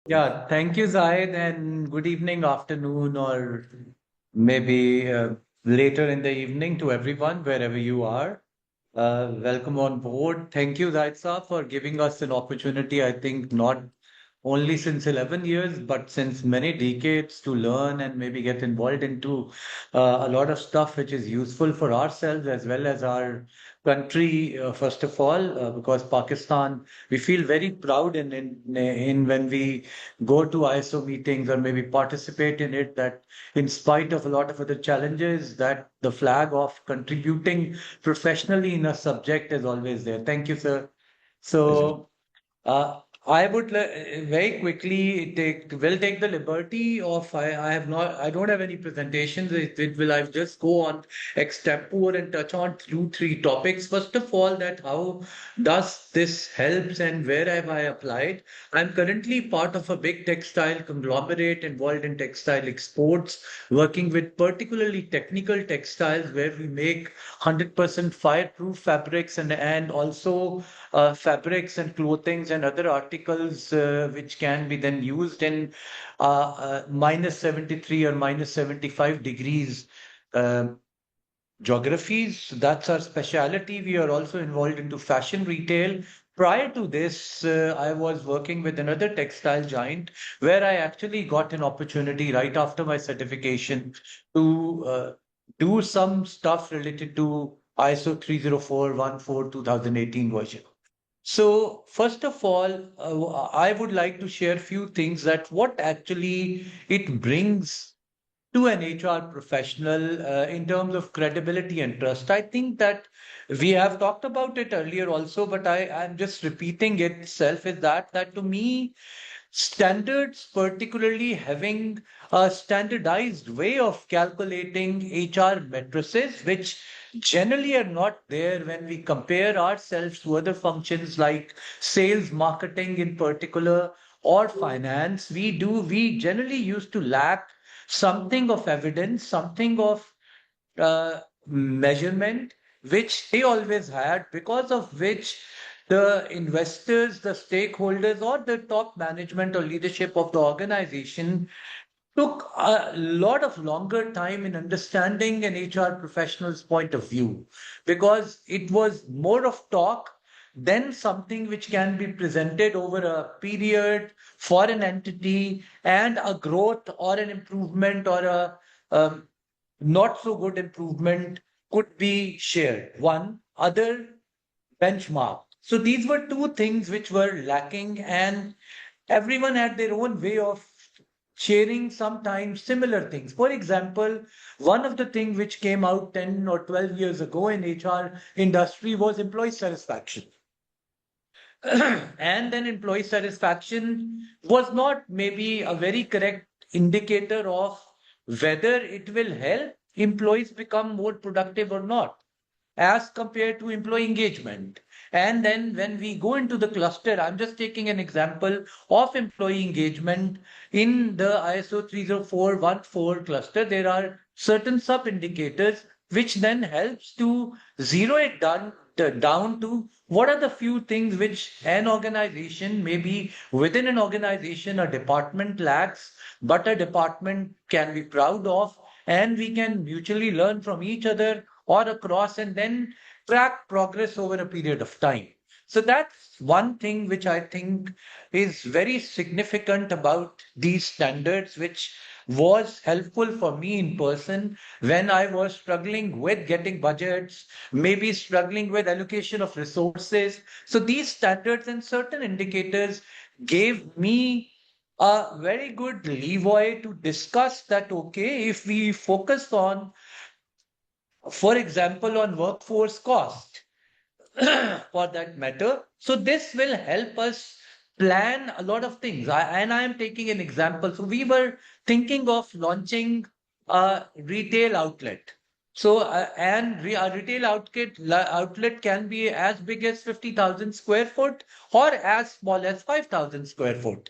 Yeah, thank you, Zaid, and good evening, afternoon, or maybe later in the evening to everyone, wherever you are. Welcome on board. Thank you, Zaid Saab, for giving us an opportunity. I think not only since 11 years, but since many decades to learn and maybe get involved into a lot of stuff which is useful for ourselves as well as our country, first of all, because Pakistan, we feel very proud in when we go to ISO meetings or maybe participate in it, that in spite of a lot of other challenges, that the flag of contributing professionally in a subject is always there. Thank you, sir. Pleasure. So, I would very quickly will take the liberty of I have not I don't have any presentations. It will I just go on extempore and touch on two three topics. First of all, that how does this helps and where have I applied? I'm currently part of a big textile conglomerate involved in textile exports, working with particularly technical textiles where we make 100% fireproof fabrics and also fabrics and clothings and other articles which can be then used in minus 73 or minus 75 degrees um geographies. That's our specialty. We are also involved into fashion retail. Prior to this, I was working with another textile giant where I actually got an opportunity right after my certification to do some stuff related to ISO 30414 2018 version. So, first of all, I would like to share few things that what actually it brings to an HR professional in terms of credibility and trust. I think that we have talked about it earlier also, but I'm just repeating it itself is that to me, standards, particularly having a standardized way of calculating HR matrices, which generally are not there when we compare ourselves to other functions like sales, marketing in particular, or finance. We generally used to lack something of evidence, something of measurement, which they always had, because of which the investors, the stakeholders, or the top management or leadership of the organization took a lot of longer time in understanding an HR professional's point of view because it was more of talk than something which can be presented over a period for an entity and a growth or an improvement or a not so good improvement could be shared. One, other benchmark. So these were two things which were lacking, and everyone had their own way of sharing sometimes similar things. For example, one of the things which came out 10 or 12 years ago in HR industry was employee satisfaction. And then employee satisfaction was not maybe a very correct indicator of whether it will help employees become more productive or not as compared to employee engagement. And then when we go into the cluster, I'm just taking an example of employee engagement in the ISO 30414 cluster. There are certain sub indicators which then helps to zero it down to what are the few things which an organization, maybe within an organization, a department lacks, but a department can be proud of, and we can mutually learn from each other or across and then track progress over a period of time. So that's one thing which I think is very significant about these standards, which was helpful for me in person when I was struggling with getting budgets, maybe struggling with allocation of resources. So these standards and certain indicators gave me a very good leeway to discuss that, okay, if we focus on, for example, on workforce cost, for that matter. So this will help us plan a lot of things. And I am taking an example. So we were thinking of launching a retail outlet. So a retail outlet can be as big as 50,000 square foot or as small as 5,000 square foot.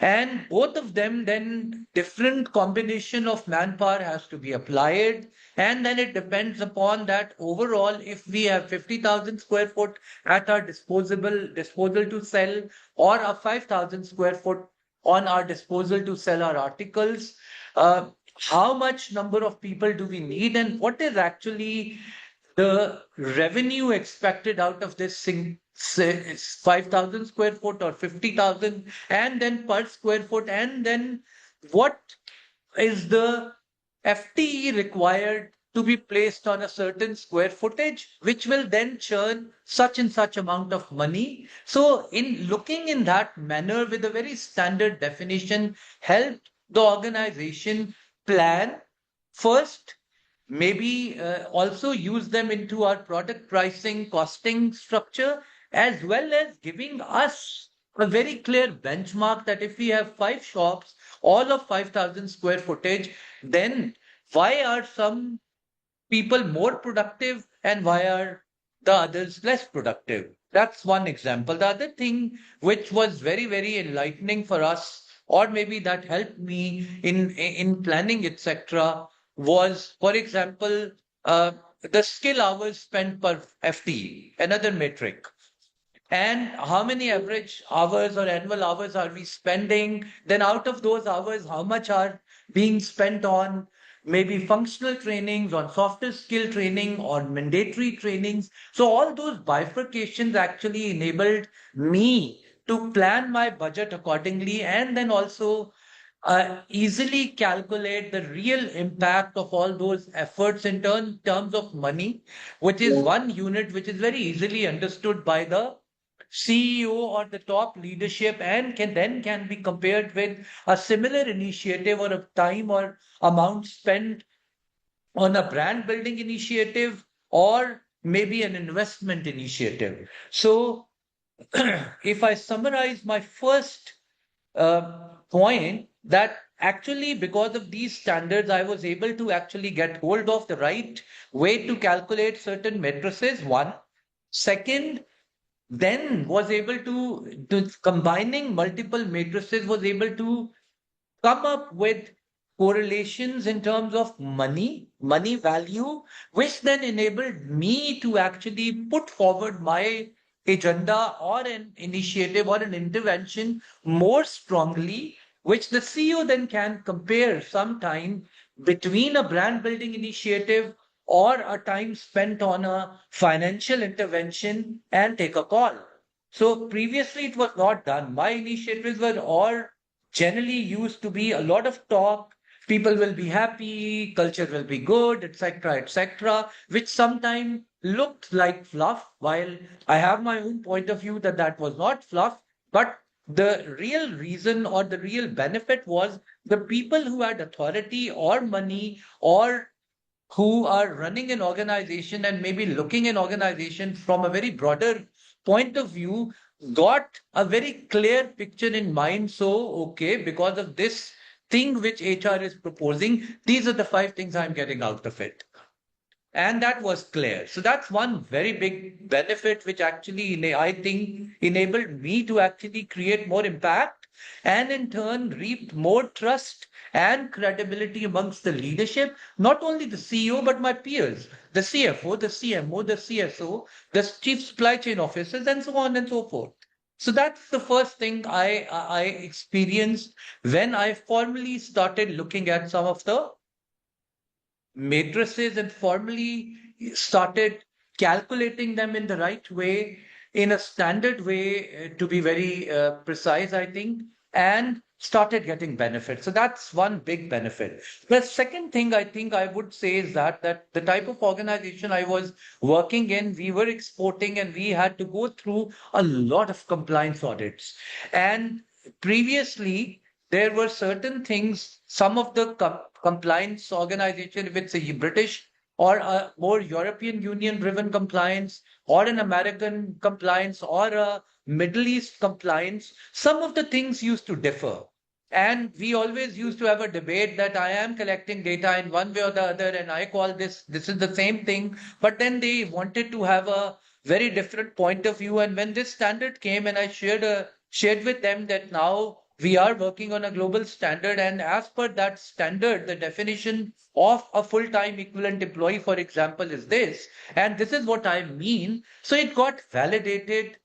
And both of them, then different combination of manpower has to be applied, and then it depends upon that overall, if we have 50,000 square foot at our disposal to sell or a 5,000 square foot on our disposal to sell our articles? Uh, how much number of people do we need, and what is actually the revenue expected out of this thing, say it's 5,000 square foot or 50,000, and then per square foot, and then what is the FTE required to be placed on a certain square footage, which will then churn such and such amount of money. So, in looking in that manner with a very standard definition, helped the organization plan first, maybe also use them into our product pricing, costing structure, as well as giving us a very clear benchmark that if we have five shops, all of 5,000 square footage, then why are some people more productive and why are the others less productive? That's one example. The other thing which was very, very enlightening for us, or maybe that helped me in planning, etc., was, for example, the skill hours spent per FTE, another metric. And how many average hours or annual hours are we spending? Then out of those hours, how much are being spent on maybe functional trainings, on softer skill training, or mandatory trainings? So all those bifurcations actually enabled me to plan my budget accordingly, and then also easily calculate the real impact of all those efforts in terms of money, which is one unit which is very easily understood by the CEO or the top leadership, and can be compared with a similar initiative or a time or amount spent on a brand building initiative or maybe an investment initiative. So if I summarize my first point, that actually because of these standards, I was able to actually get hold of the right way to calculate certain matrices. One. Second, then was able to combining multiple matrices, was able to come up with correlations in terms of money value, which then enabled me to actually put forward my agenda or an initiative or an intervention more strongly, which the CEO then can compare sometime between a brand building initiative or a time spent on a financial intervention and take a call. So previously it was not done. My initiatives were all generally used to be a lot of talk. People will be happy, culture will be good, etc., etc., which sometimes looked like fluff. While I have my own point of view that that was not fluff, but the real reason or the real benefit was the people who had authority or money or who are running an organization and maybe looking an organization from a very broader point of view got a very clear picture in mind. So, okay, because of this thing which HR is proposing, these are the five things I'm getting out of it. And that was clear. So that's one very big benefit, which actually I think enabled me to actually create more impact and in turn reaped more trust and credibility amongst the leadership, not only the CEO, but my peers, the CFO, the CMO, the CSO, the chief supply chain officers, and so on and so forth. So that's the first thing I experienced when I formally started looking at some of the matrices and formally started calculating them in the right way, in a standard way, to be very precise, I think, and started getting benefits. So that's one big benefit. The second thing I think I would say is that the type of organization I was working in, we were exporting and we had to go through a lot of compliance audits. And previously, there were certain things, some of the compliance organization, if it's a British or a more European Union driven compliance or an American compliance or a Middle East compliance, some of the things used to differ. And we always used to have a debate that I am collecting data in one way or the other, and I call this is the same thing. But then they wanted to have a very different point of view. And when this standard came, and I shared with them that now we are working on a global standard, and as per that standard, the definition of a full-time equivalent employee, for example, is this, and this is what I mean. So it got validated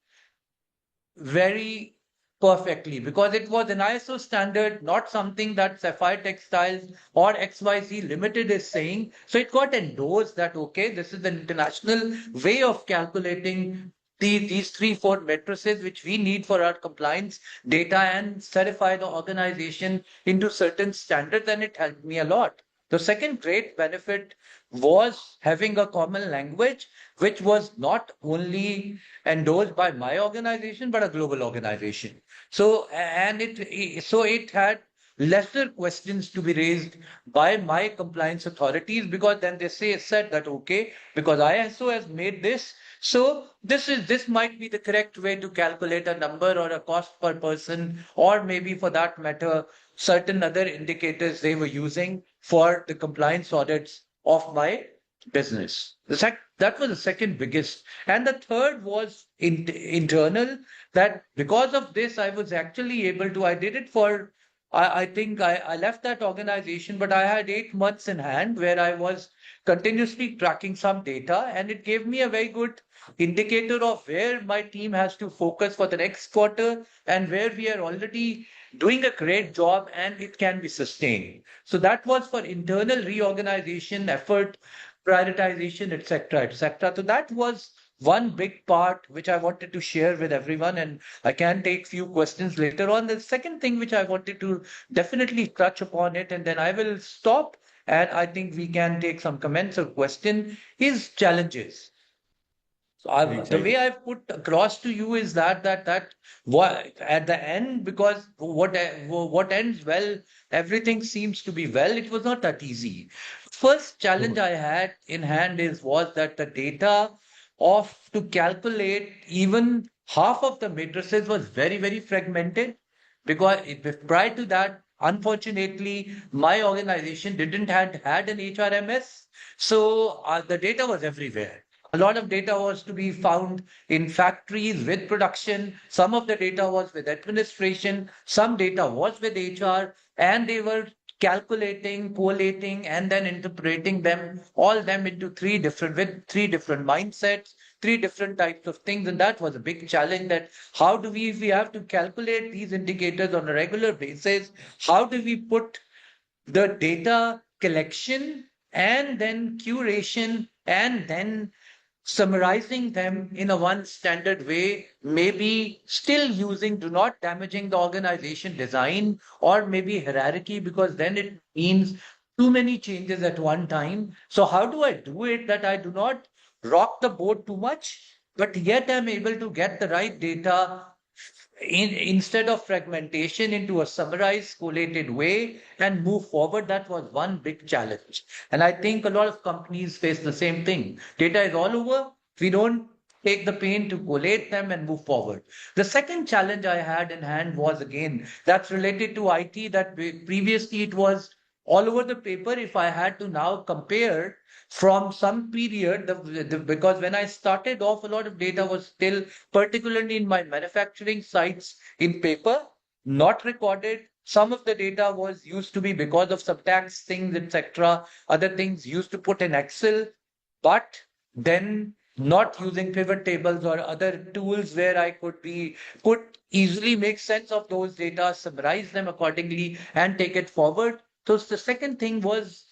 very perfectly because it was an ISO standard, not something that Sapphire Textiles or XYZ Limited is saying. So it got endorsed that, okay, this is an international way of calculating these three, four matrices which we need for our compliance data and certify the organization into certain standards. And it helped me a lot. The second great benefit was having a common language, which was not only endorsed by my organization, but a global organization. So it had lesser questions to be raised by my compliance authorities because then they said that okay, because ISO has made this, so this might be the correct way to calculate a number or a cost per person, or maybe for that matter, certain other indicators they were using for the compliance audits of my business. That was the second biggest. And the third was internal, that because of this, I was actually able to, I did it for, I think I left that organization, but I had 8 months in hand where I was continuously tracking some data, and it gave me a very good indicator of where my team has to focus for the next quarter and where we are already doing a great job and it can be sustained. So that was for internal reorganization effort, prioritization, etc., etc. So that was one big part which I wanted to share with everyone, and I can take few questions later on. The second thing which I wanted to definitely touch upon it, and then I will stop, and I think we can take some comments or question, is challenges. So the way Exactly. I've put across to you is that what at the end, because what ends well, everything seems to be well. It was not that easy. First challenge I had in hand is was that the data of to calculate even half of the matrices was very fragmented because prior to that, unfortunately, my organization didn't had an HRMS, so the data was everywhere. A lot of data was to be found in factories with production. Some of the data was with administration. Some data was with HR, and they were calculating, collating, and then interpreting them, all them into with three different mindsets, three different types of things. And that was a big challenge that how do we, if we have to calculate these indicators on a regular basis, how do we put the data collection and then curation and then summarizing them in a one standard way, maybe still using, do not damaging the organization design or maybe hierarchy, because then it means too many changes at one time. So how do I do it that I do not rock the boat too much, but yet I'm able to get the right data instead of fragmentation into a summarized, collated way and move forward? That was one big challenge. And I think a lot of companies face the same thing. Data is all over. We don't take the pain to collate them and move forward. The second challenge I had in hand was again that's related to IT, that previously it was all over the paper. If I had to now compare from some period, because when I started off, a lot of data was still, particularly in my manufacturing sites, in paper, not recorded. Some of the data was used to be because of some tax things, etc. Other things used to put in Excel, but then not using pivot tables or other tools where I could easily make sense of those data, summarize them accordingly, and take it forward. So the second thing was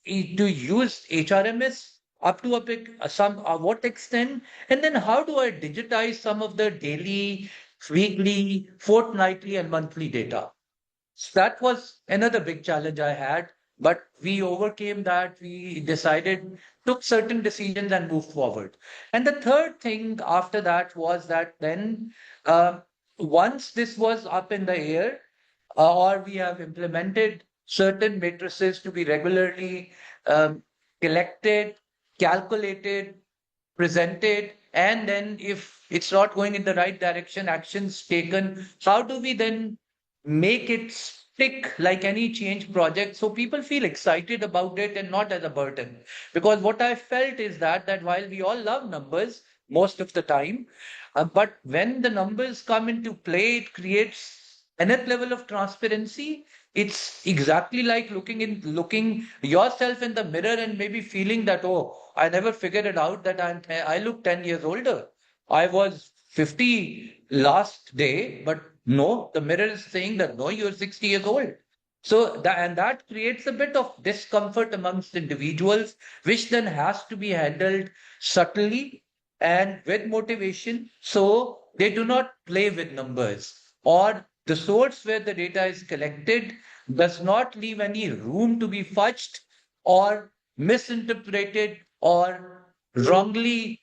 to use HRMS up to some what extent, and then how do I digitize some of the daily, weekly, fortnightly, and monthly data? So that was another big challenge I had, but we overcame that. We decided, took certain decisions, and moved forward. And the third thing after that was that then, uh, once this was up in the air, or we have implemented certain matrices to be regularly um, collected, calculated, presented, and then if it's not going in the right direction, actions taken. How do we then make it stick like any change project so people feel excited about it and not as a burden? Because what I felt is that while we all love numbers most of the time, but when the numbers come into play, it creates another level of transparency. It's exactly like looking yourself in the mirror and maybe feeling that, oh, I never figured it out that I look 10 years older. I was 50 last day, but No, the mirror is saying that no, you're 60 years old. So that creates a bit of discomfort amongst individuals, which then has to be handled subtly and with motivation. So they do not play with numbers, or the source where the data is collected does not leave any room to be fudged or misinterpreted or wrongly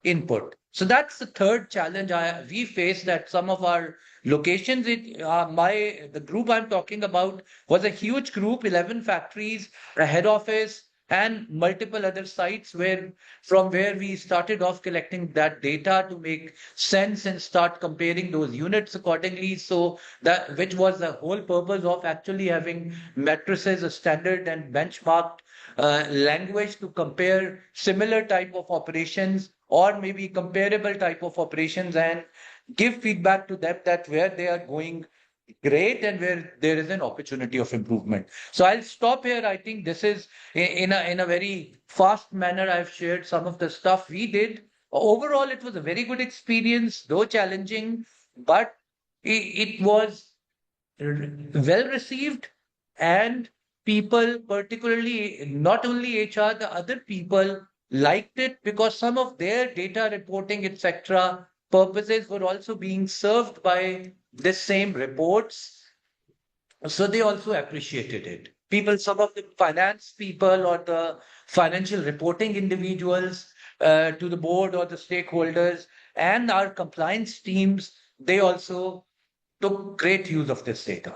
input. So that's the third challenge we faced at some of our locations. The group I'm talking about was a huge group, 11 factories, a head office, and multiple other sites where we started off collecting that data to make sense and start comparing those units accordingly. So that which was the whole purpose of actually having matrices, a standard and benchmarked language to compare similar type of operations or maybe comparable type of operations and give feedback to them that where they are going great and where there is an opportunity of improvement. So I'll stop here. I think this is in a very fast manner. I've shared some of the stuff we did. Overall, it was a very good experience, though challenging, but it was well received, and people, particularly not only HR, the other people liked it because some of their data reporting, etc., purposes were also being served by the same reports. So they also appreciated it. People, some of the finance people or the financial reporting individuals to the board or the stakeholders and our compliance teams, they also took great use of this data.